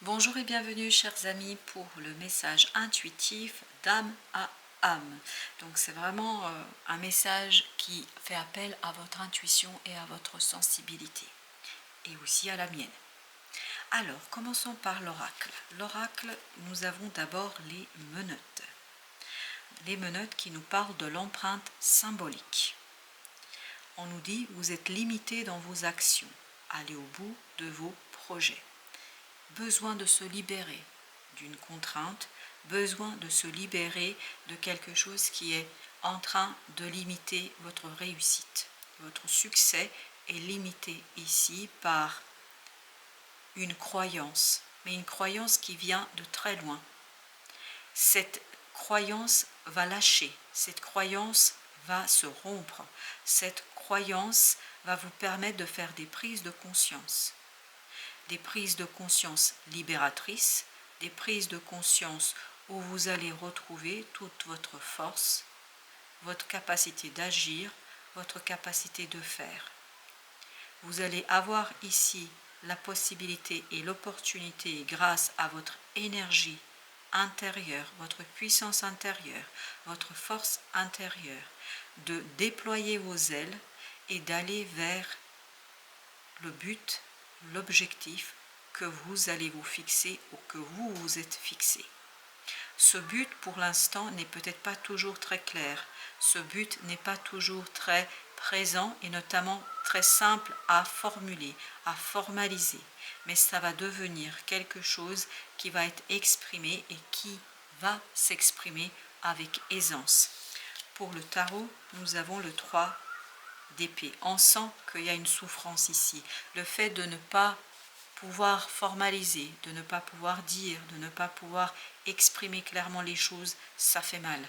Bonjour et bienvenue chers amis pour le message intuitif d'âme à âme. Donc c'est vraiment un message qui fait appel à votre intuition et à votre sensibilité et aussi à la mienne. Alors commençons par l'oracle. L'oracle, nous avons d'abord les menottes. Les menottes qui nous parlent de l'empreinte symbolique. On nous dit vous êtes limité dans vos actions. Allez au bout de vos projets. Besoin de se libérer d'une contrainte, besoin de se libérer de quelque chose qui est en train de limiter votre réussite. Votre succès est limité ici par une croyance, mais une croyance qui vient de très loin. Cette croyance va lâcher, cette croyance va se rompre, cette croyance va vous permettre de faire des prises de conscience. Des prises de conscience libératrices, des prises de conscience où vous allez retrouver toute votre force, votre capacité d'agir, votre capacité de faire. Vous allez avoir ici la possibilité et l'opportunité, grâce à votre énergie intérieure, votre puissance intérieure, votre force intérieure, de déployer vos ailes et d'aller vers le but, l'objectif que vous allez vous fixer ou que vous vous êtes fixé. Ce but, pour l'instant, n'est peut-être pas toujours très clair. Ce but n'est pas toujours très présent et notamment très simple à formuler, à formaliser. Mais ça va devenir quelque chose qui va être exprimé et qui va s'exprimer avec aisance. Pour le tarot, nous avons le 3 d'épée. On sent qu'il y a une souffrance ici. Le fait de ne pas pouvoir formaliser, de ne pas pouvoir dire, de ne pas pouvoir exprimer clairement les choses, ça fait mal.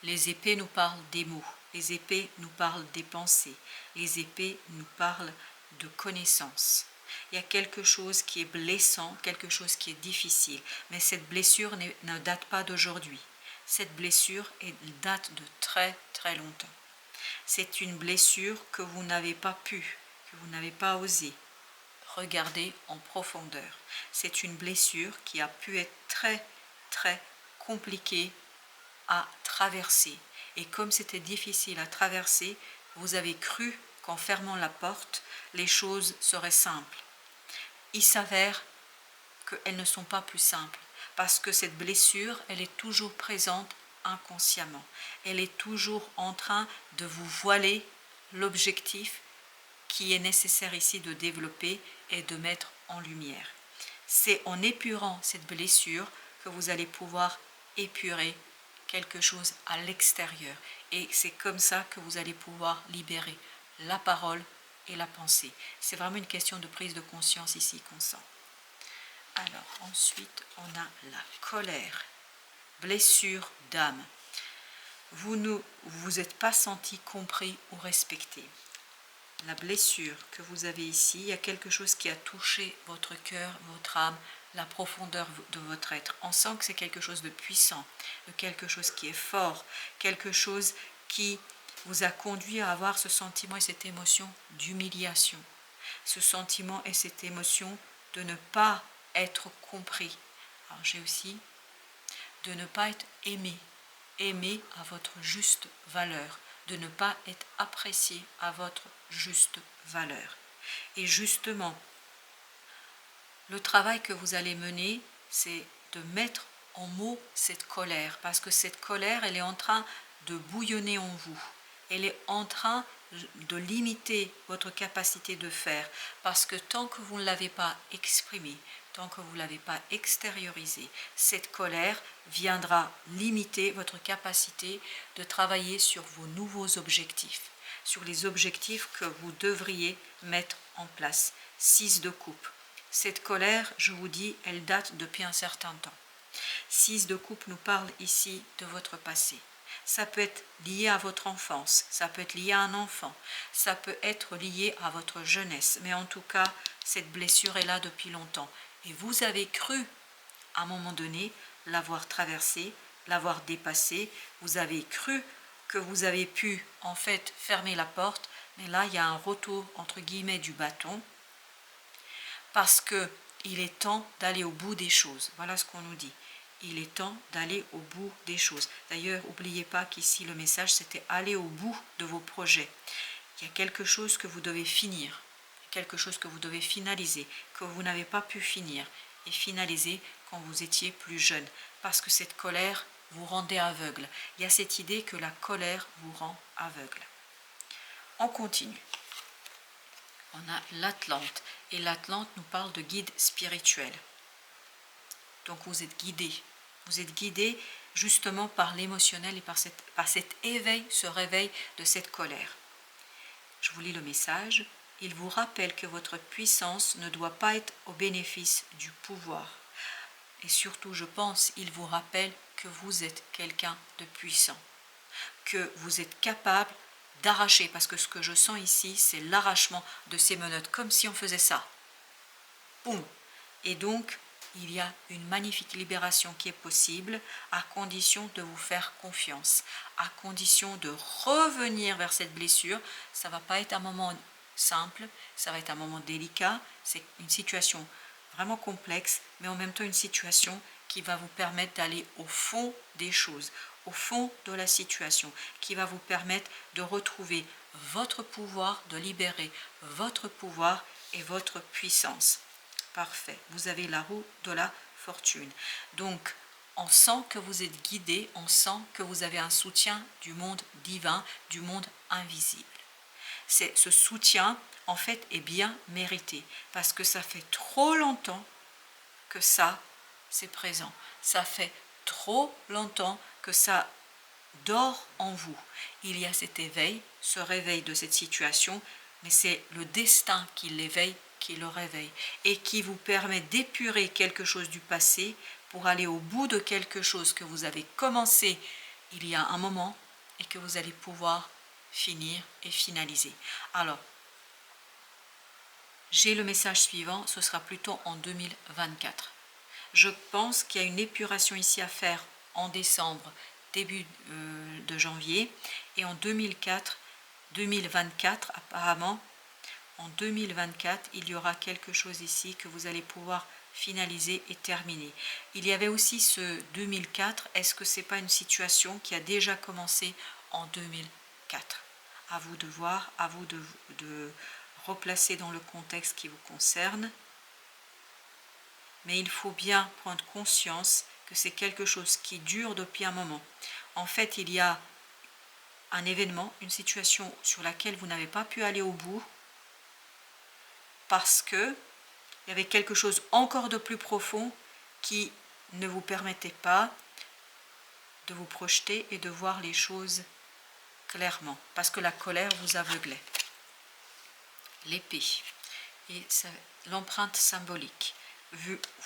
Les épées nous parlent des mots, les épées nous parlent des pensées, les épées nous parlent de connaissances. Il y a quelque chose qui est blessant, quelque chose qui est difficile, mais cette blessure ne date pas d'aujourd'hui. Cette blessure date de très très longtemps. C'est une blessure que vous n'avez pas pu, que vous n'avez pas osé regarder en profondeur. C'est une blessure qui a pu être très, très compliquée à traverser. Et comme c'était difficile à traverser, vous avez cru qu'en fermant la porte, les choses seraient simples. Il s'avère qu'elles ne sont pas plus simples, parce que cette blessure, elle est toujours présente inconsciemment. Elle est toujours en train de vous voiler l'objectif qui est nécessaire ici de développer et de mettre en lumière. C'est en épurant cette blessure que vous allez pouvoir épurer quelque chose à l'extérieur. Et c'est comme ça que vous allez pouvoir libérer la parole et la pensée. C'est vraiment une question de prise de conscience ici qu'on sent. Alors ensuite, on a la colère, blessure d'âme. Vous ne vous êtes pas senti compris ou respecté. La blessure que vous avez ici, il y a quelque chose qui a touché votre cœur, votre âme, la profondeur de votre être. On sent que c'est quelque chose de puissant, de quelque chose qui est fort, quelque chose qui vous a conduit à avoir ce sentiment et cette émotion d'humiliation. Ce sentiment et cette émotion de ne pas être compris. Alors j'ai aussi de ne pas être aimé, aimé à votre juste valeur, de ne pas être apprécié à votre juste valeur. Et justement, le travail que vous allez mener, c'est de mettre en mots cette colère, parce que cette colère, elle est en train de bouillonner en vous. Elle est en train de limiter votre capacité de faire, parce que tant que vous ne l'avez pas exprimé, tant que vous ne l'avez pas extériorisé, cette colère viendra limiter votre capacité de travailler sur vos nouveaux objectifs, sur les objectifs que vous devriez mettre en place. 6 de coupe. Cette colère, je vous dis, elle date depuis un certain temps. 6 de coupe nous parle ici de votre passé. Ça peut être lié à votre enfance, ça peut être lié à un enfant, ça peut être lié à votre jeunesse, mais en tout cas, cette blessure est là depuis longtemps. Et vous avez cru, à un moment donné, l'avoir traversée, l'avoir dépassée, vous avez cru que vous avez pu, en fait, fermer la porte, mais là, il y a un retour, entre guillemets, du bâton, parce que il est temps d'aller au bout des choses. Voilà ce qu'on nous dit. Il est temps d'aller au bout des choses. D'ailleurs, n'oubliez pas qu'ici, le message, c'était aller au bout de vos projets. Il y a quelque chose que vous devez finir, quelque chose que vous devez finaliser, que vous n'avez pas pu finir et finaliser quand vous étiez plus jeune. Parce que cette colère vous rendait aveugle. Il y a cette idée que la colère vous rend aveugle. On continue. On a l'Atlante. Et l'Atlante nous parle de guide spirituel. Donc vous êtes guidé. Vous êtes guidé justement par l'émotionnel et par cet éveil, ce réveil de cette colère. Je vous lis le message. Il vous rappelle que votre puissance ne doit pas être au bénéfice du pouvoir. Et surtout, je pense, il vous rappelle que vous êtes quelqu'un de puissant. Que vous êtes capable d'arracher, parce que ce que je sens ici, c'est l'arrachement de ces menottes, comme si on faisait ça. Boum. Et donc, il y a une magnifique libération qui est possible à condition de vous faire confiance, à condition de revenir vers cette blessure. Ça ne va pas être un moment simple, ça va être un moment délicat, c'est une situation vraiment complexe, mais en même temps une situation qui va vous permettre d'aller au fond des choses, au fond de la situation, qui va vous permettre de retrouver votre pouvoir, de libérer votre pouvoir et votre puissance. Parfait. Vous avez la roue de la fortune. Donc, on sent que vous êtes guidé, on sent que vous avez un soutien du monde divin, du monde invisible. Ce soutien, en fait, est bien mérité parce que ça fait trop longtemps que ça, c'est présent. Ça fait trop longtemps que ça dort en vous. Il y a cet éveil, ce réveil de cette situation, mais c'est le destin qui l'éveille, qui le réveille et qui vous permet d'épurer quelque chose du passé pour aller au bout de quelque chose que vous avez commencé il y a un moment et que vous allez pouvoir finir et finaliser. Alors, j'ai le message suivant, ce sera plutôt en 2024. Je pense qu'il y a une épuration ici à faire en décembre, début de janvier, et en 2024, apparemment, en 2024, il y aura quelque chose ici que vous allez pouvoir finaliser et terminer. Il y avait aussi ce 2004, est-ce que ce n'est pas une situation qui a déjà commencé en 2004? À vous de voir, à vous de replacer dans le contexte qui vous concerne. Mais il faut bien prendre conscience que c'est quelque chose qui dure depuis un moment. En fait, il y a un événement, une situation sur laquelle vous n'avez pas pu aller au bout parce que il y avait quelque chose encore de plus profond qui ne vous permettait pas de vous projeter et de voir les choses clairement, parce que la colère vous aveuglait. L'épée et l'empreinte symbolique.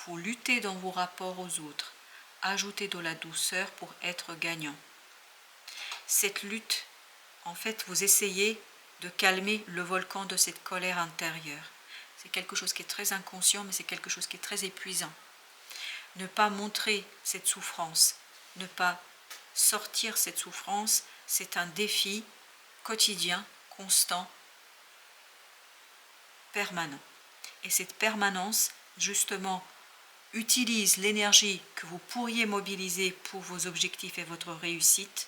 Vous luttez dans vos rapports aux autres, ajoutez de la douceur pour être gagnant. Cette lutte, en fait, vous essayez de calmer le volcan de cette colère intérieure. C'est quelque chose qui est très inconscient, mais c'est quelque chose qui est très épuisant. Ne pas montrer cette souffrance, ne pas sortir cette souffrance, c'est un défi quotidien, constant, permanent. Et cette permanence, justement, utilise l'énergie que vous pourriez mobiliser pour vos objectifs et votre réussite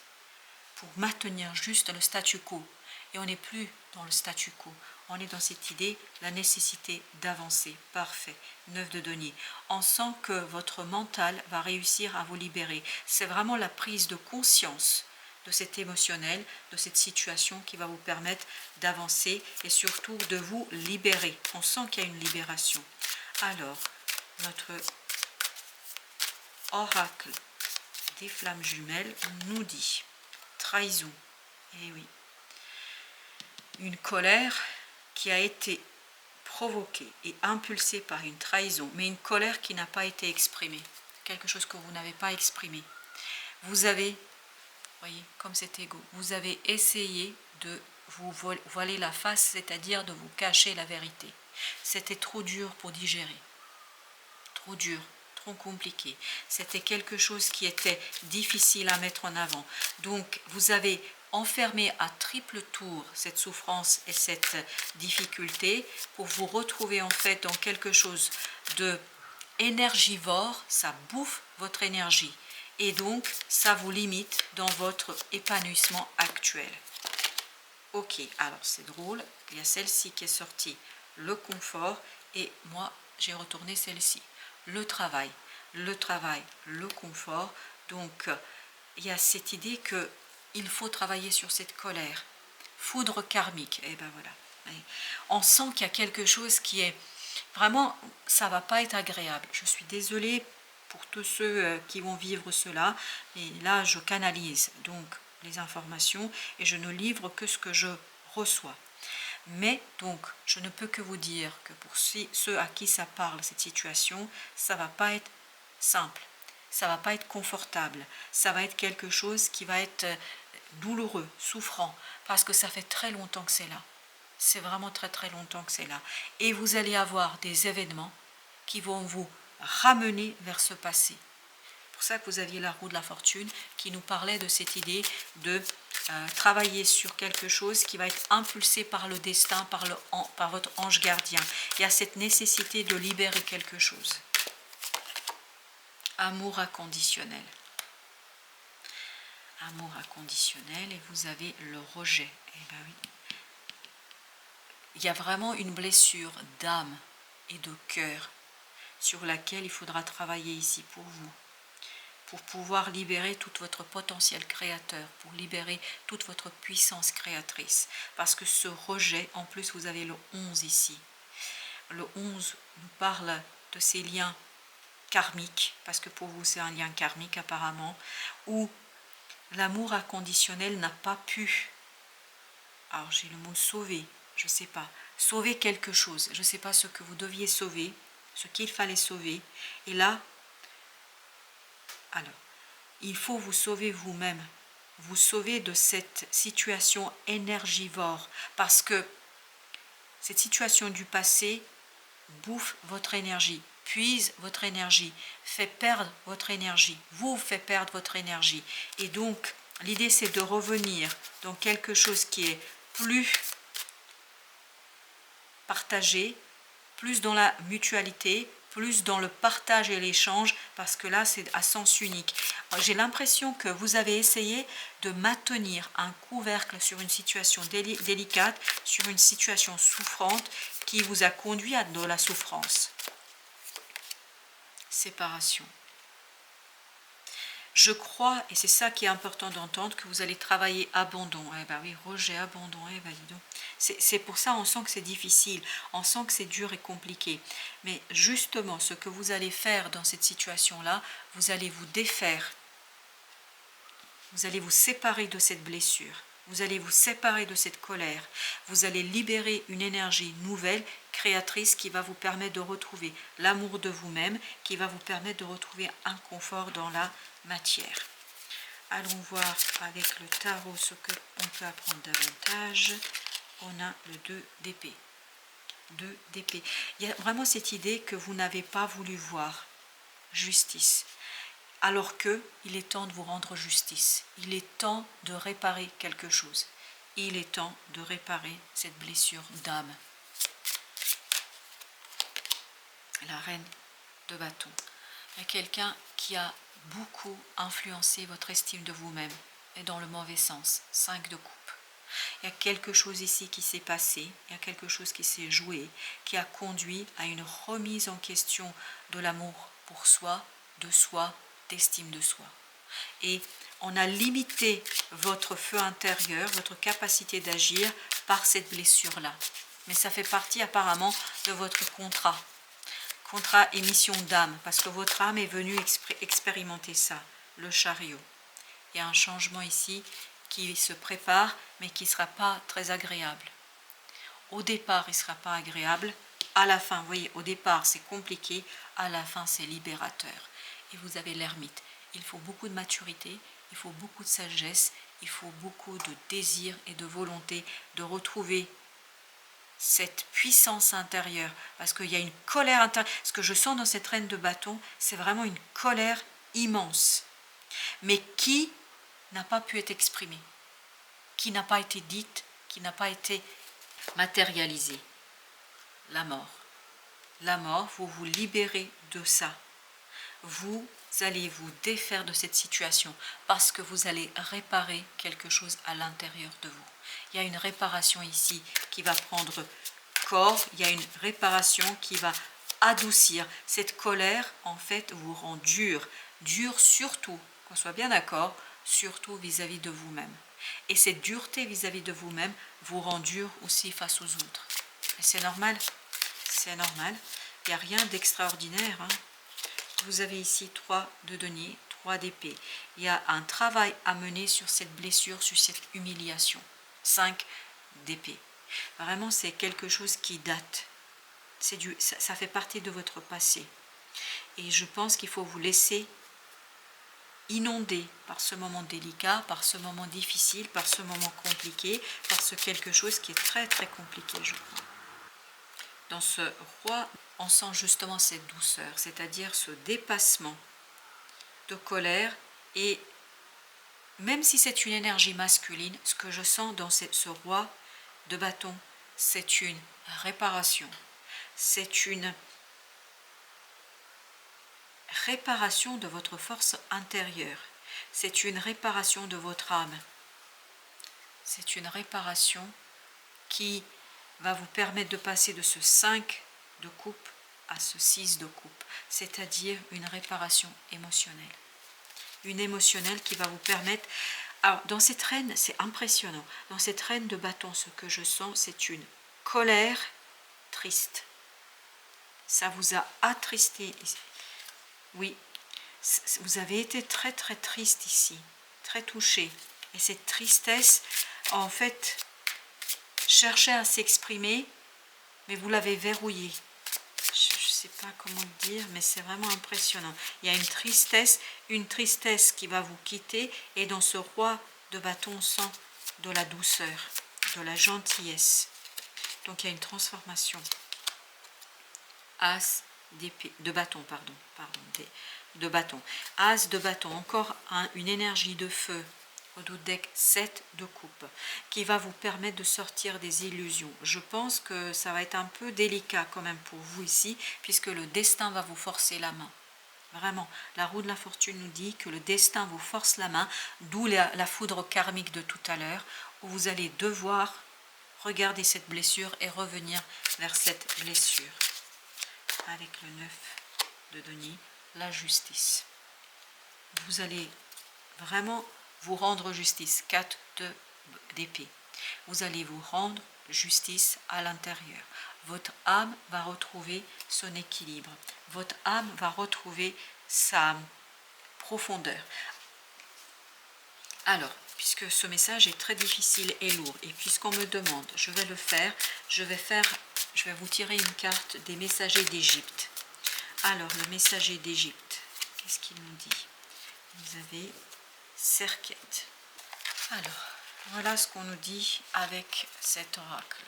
pour maintenir juste le statu quo. Et on n'est plus dans le statu quo. On est dans cette idée, la nécessité d'avancer. Parfait. 9 de denier. On sent que votre mental va réussir à vous libérer. C'est vraiment la prise de conscience de cet émotionnel, de cette situation qui va vous permettre d'avancer et surtout de vous libérer. On sent qu'il y a une libération. Alors, notre oracle des flammes jumelles nous dit trahison. Eh oui. Une colère qui a été provoquée et impulsée par une trahison, mais une colère qui n'a pas été exprimée. Quelque chose que vous n'avez pas exprimé. Vous avez, voyez, comme cet ego, vous avez essayé de vous voiler la face, c'est-à-dire de vous cacher la vérité. C'était trop dur pour digérer. Trop dur, trop compliqué. C'était quelque chose qui était difficile à mettre en avant. Donc, vous avez enfermé à triple tour cette souffrance et cette difficulté pour vous retrouver en fait dans quelque chose de énergivore, ça bouffe votre énergie. Et donc, ça vous limite dans votre épanouissement actuel. Ok, alors c'est drôle, il y a celle-ci qui est sortie, le confort, et moi j'ai retourné celle-ci, le travail, le confort. Donc il y a cette idée que il faut travailler sur cette colère, foudre karmique, et ben voilà. On sent qu'il y a quelque chose qui est vraiment, ça va pas être agréable. Je suis désolée pour tous ceux qui vont vivre cela, mais là je canalise donc les informations et je ne livre que ce que je reçois. Mais donc, je ne peux que vous dire que pour ceux à qui ça parle, cette situation, ça va pas être simple, ça va pas être confortable, ça va être quelque chose qui va être douloureux, souffrant, parce que ça fait très longtemps que c'est là. C'est vraiment très très longtemps que c'est là. Et vous allez avoir des événements qui vont vous ramener vers ce passé. C'est pour ça que vous aviez la roue de la fortune qui nous parlait de cette idée de travailler sur quelque chose qui va être impulsé par le destin, par votre ange gardien. Il y a cette nécessité de libérer quelque chose. Amour inconditionnel. Amour inconditionnel, et vous avez le rejet. Eh ben oui. Il y a vraiment une blessure d'âme et de cœur sur laquelle il faudra travailler ici pour vous, pour pouvoir libérer tout votre potentiel créateur, pour libérer toute votre puissance créatrice. Parce que ce rejet, en plus vous avez le 11 ici. Le 11 nous parle de ces liens karmiques, parce que pour vous c'est un lien karmique apparemment, où l'amour inconditionnel n'a pas pu, alors j'ai le mot sauver, je ne sais pas, sauver quelque chose, je ne sais pas ce que vous deviez sauver, ce qu'il fallait sauver, et là, alors, il faut vous sauver vous-même, vous sauver de cette situation énergivore, parce que cette situation du passé bouffe votre énergie, puise votre énergie, fait perdre votre énergie, vous fait perdre votre énergie. Et donc, l'idée c'est de revenir dans quelque chose qui est plus partagé, plus dans la mutualité, plus dans le partage et l'échange, parce que là c'est à sens unique. J'ai l'impression que vous avez essayé de maintenir un couvercle sur une situation délicate, sur une situation souffrante qui vous a conduit à de la souffrance. Séparation. Je crois, et c'est ça qui est important d'entendre, que vous allez travailler abandon. Eh bien oui, rejet, abandon, eh ben dis donc. C'est pour ça on sent que c'est difficile, on sent que c'est dur et compliqué. Mais justement, ce que vous allez faire dans cette situation-là, vous allez vous défaire. Vous allez vous séparer de cette blessure. Vous allez vous séparer de cette colère. Vous allez libérer une énergie nouvelle, créatrice, qui va vous permettre de retrouver l'amour de vous-même, qui va vous permettre de retrouver un confort dans la matière. Allons voir avec le tarot ce qu'on peut apprendre davantage. On a le 2 d'épée. 2 d'épée. Il y a vraiment cette idée que vous n'avez pas voulu voir. Justice. Alors que il est temps de vous rendre justice. Il est temps de réparer quelque chose. Il est temps de réparer cette blessure d'âme. La reine de bâton. Il y a quelqu'un qui a beaucoup influencé votre estime de vous-même, et dans le mauvais sens. 5 de coupe. Il y a quelque chose ici qui s'est passé, il y a quelque chose qui s'est joué, qui a conduit à une remise en question de l'amour pour soi, d'estime de soi. Et on a limité votre feu intérieur, votre capacité d'agir par cette blessure-là. Mais ça fait partie apparemment de votre contrat émission d'âme, parce que votre âme est venue expérimenter ça, le chariot. Il y a un changement ici qui se prépare, mais qui ne sera pas très agréable. Au départ, il ne sera pas agréable. À la fin, vous voyez, au départ, c'est compliqué. À la fin, c'est libérateur. Et vous avez l'ermite. Il faut beaucoup de maturité, il faut beaucoup de sagesse, il faut beaucoup de désir et de volonté de retrouver cette puissance intérieure, parce qu'il y a une colère intérieure. Ce que je sens dans cette reine de bâton, c'est vraiment une colère immense, mais qui n'a pas pu être exprimée, qui n'a pas été dite, qui n'a pas été matérialisée. La mort. la mort, vous vous libérez de ça. Vous allez vous défaire de cette situation parce que vous allez réparer quelque chose à l'intérieur de vous. Il y a une réparation ici qui va prendre corps, il y a une réparation qui va adoucir. Cette colère, en fait, vous rend dur surtout, qu'on soit bien d'accord, surtout vis-à-vis de vous-même. Et cette dureté vis-à-vis de vous-même vous rend dur aussi face aux autres. Et c'est normal, c'est normal. Il n'y a rien d'extraordinaire. Vous avez ici 3 de denier, 3 d'épée. Il y a un travail à mener sur cette blessure, sur cette humiliation. 5 d'épée. Vraiment, c'est quelque chose qui date. Ça fait partie de votre passé. Et je pense qu'il faut vous laisser inonder par ce moment délicat, par ce moment difficile, par ce moment compliqué, par ce quelque chose qui est très très compliqué, je crois. Dans ce roi, on sent justement cette douceur, c'est-à-dire ce dépassement de colère. Et même si c'est une énergie masculine, ce que je sens dans ce roi de bâton, c'est une réparation. C'est une réparation de votre force intérieure. C'est une réparation de votre âme. C'est une réparation qui va vous permettre de passer de ce 5 de coupe à ce 6 de coupe, c'est-à-dire une réparation émotionnelle. Une émotionnelle qui va vous permettre... Alors, dans cette reine, c'est impressionnant. Dans cette reine de bâton, ce que je sens, c'est une colère triste. Ça vous a attristé. Oui, vous avez été très très triste ici, très touché. Et cette tristesse, en fait, cherchait à s'exprimer, mais vous l'avez verrouillée. Je ne sais pas comment dire, mais c'est vraiment impressionnant. Il y a une tristesse qui va vous quitter, et dans ce roi de bâton, on sent de la douceur, de la gentillesse. Donc il y a une transformation. As de bâton, de bâton. As de bâton, encore une énergie de feu. Au dos deck 7 de coupe, qui va vous permettre de sortir des illusions. Je pense que ça va être un peu délicat quand même pour vous ici, puisque le destin va vous forcer la main. Vraiment, la roue de la fortune nous dit que le destin vous force la main, d'où la foudre karmique de tout à l'heure, où vous allez devoir regarder cette blessure et revenir vers cette blessure. Avec le 9 de denier, la justice. Vous allez vraiment vous rendre justice, 4 d'épée. Vous allez vous rendre justice à l'intérieur. Votre âme va retrouver son équilibre. Votre âme va retrouver sa profondeur. Alors, puisque ce message est très difficile et lourd, et puisqu'on me demande, je vais le faire, je vais vous tirer une carte des messagers d'Égypte. Alors, le messager d'Égypte, qu'est-ce qu'il nous dit? Vous avez Serket. Alors, voilà ce qu'on nous dit avec cet oracle.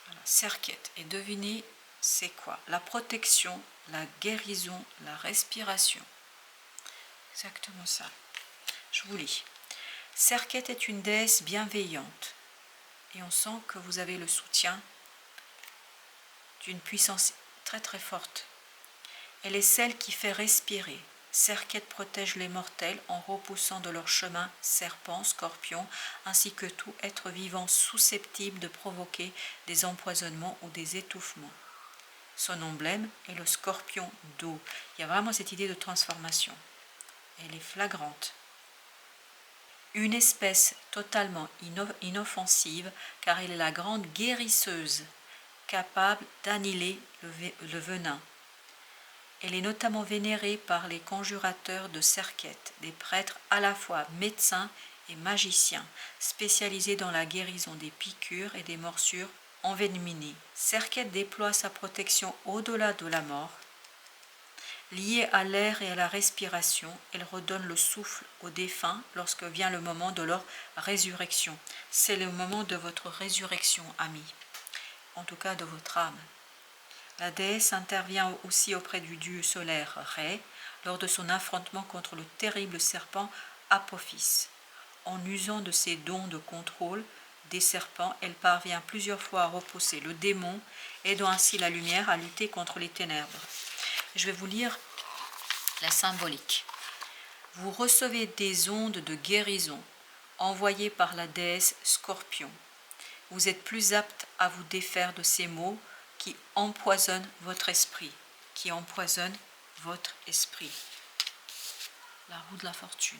Voilà, Serket. Et devinez, c'est quoi? La protection, la guérison, la respiration. Exactement ça. Je vous lis. Serket est une déesse bienveillante. Et on sent que vous avez le soutien d'une puissance très très forte. Elle est celle qui fait respirer. Serket protège les mortels en repoussant de leur chemin serpents, scorpions, ainsi que tout être vivant susceptible de provoquer des empoisonnements ou des étouffements. Son emblème est le scorpion d'eau. Il y a vraiment cette idée de transformation. Elle est flagrante. Une espèce totalement inoffensive, car elle est la grande guérisseuse, capable d'annihiler le venin. Elle est notamment vénérée par les conjurateurs de Serket, des prêtres à la fois médecins et magiciens, spécialisés dans la guérison des piqûres et des morsures enveninées. Serket déploie sa protection au-delà de la mort. Liée à l'air et à la respiration, elle redonne le souffle aux défunts lorsque vient le moment de leur résurrection. C'est le moment de votre résurrection, amis, en tout cas de votre âme. La déesse intervient aussi auprès du dieu solaire Ré lors de son affrontement contre le terrible serpent Apophis. En usant de ses dons de contrôle des serpents, elle parvient plusieurs fois à repousser le démon aidant ainsi la lumière à lutter contre les ténèbres. Je vais vous lire la symbolique. Vous recevez des ondes de guérison envoyées par la déesse Scorpion. Vous êtes plus apte à vous défaire de ces maux qui empoisonnent votre esprit. La roue de la fortune.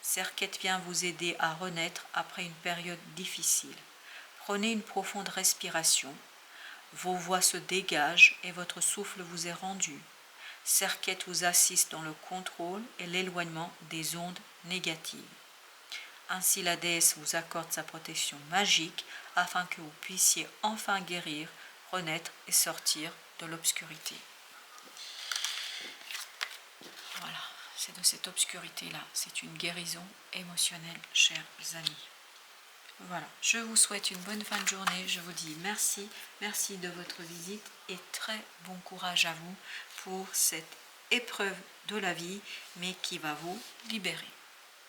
Serket vient vous aider à renaître après une période difficile. Prenez une profonde respiration. Vos voix se dégagent et votre souffle vous est rendu. Serket vous assiste dans le contrôle et l'éloignement des ondes négatives. Ainsi la déesse vous accorde sa protection magique afin que vous puissiez enfin guérir, renaître et sortir de l'obscurité. Voilà, c'est de cette obscurité-là, c'est une guérison émotionnelle, chers amis. Voilà, je vous souhaite une bonne fin de journée, je vous dis merci de votre visite et très bon courage à vous pour cette épreuve de la vie, mais qui va vous libérer.